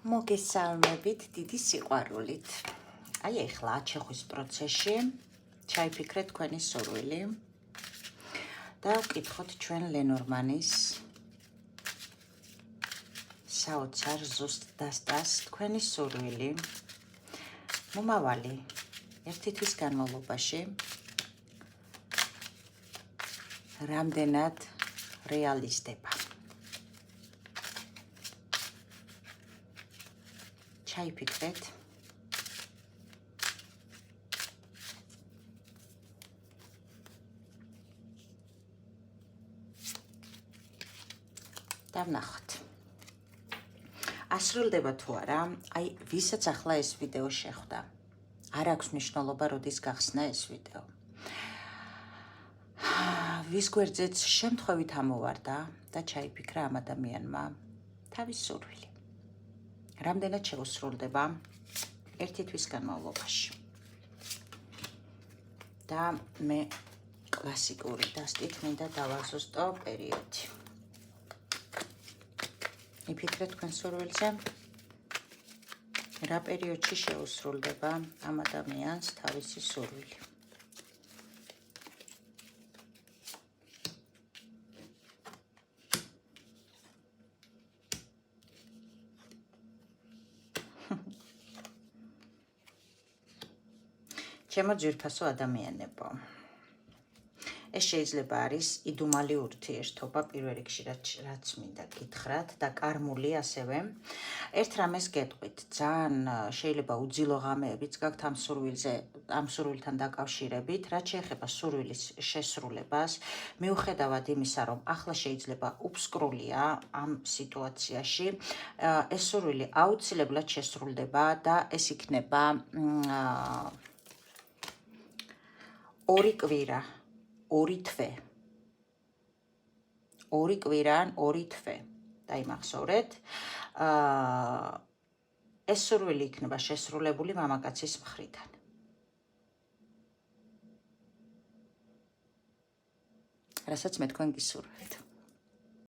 მოგესალმებით დიდი სიყვარულით. აი ეხლა აჩეხვის პროცესში ჩაიფიქრეთ თქვენი სურვილი და ვკითხოთ ჩვენ ლენორმანის საოცარ ზუსტ დასტას თქვენი სურვილი მომავალი ერთი თვის განმავლობაში რამდენად რეალიზდება. ჩაიფიქრეთ და ვნახოთ. ასრულდება თუ არა, აი ვისაც ახლა ეს ვიდეო შეხვდა. არ აქვს მნიშვნელობა როდის გახსნა ეს ვიდეო. ვის გვერდზეც შემთხვევით ამოვარდა და ჩაიფიქრა ამ ადამიანმა თავის სურვილი. რამდენად შეუსრულდება ერთი თვის განმავლობაში. და მე კლასიკური დასტით მინდა დავაზუსტო პერიოდი. იფიქრეთ თქვენ სურვილზე, რა პერიოდში შეუსრულდება ამ ადამიანს თავისი სურვილი. ჩემო ძვირფასო ადამიანებო, ეს შეიძლება არის იდუმალი ურთიერთობა პირველ რიგში, რაც მინდა გითხრათ და კარმული ასევე. ერთ რამეს გეტყვით, ძალიან შეიძლება უძილო ღამეებიც გაქვთ ამ სურვილთან დაკავშირებით, რაც შეეხება სურვილის შესრულებას, მიუხედავად იმისა, რომ ახლა შეიძლება უბსკრულია ამ სიტუაციაში, ეს სურვილი აუცილებლად შესრულდება და ეს იქნება ორი კვირა, ორი თვე. ორი კვირა ან ორი თვე. დაიმახსოვრეთ. ეს სურვილი იქნება შესრულებული მამაკაცის მხრიდან. რასაც მე თქვენ გისურვებთ.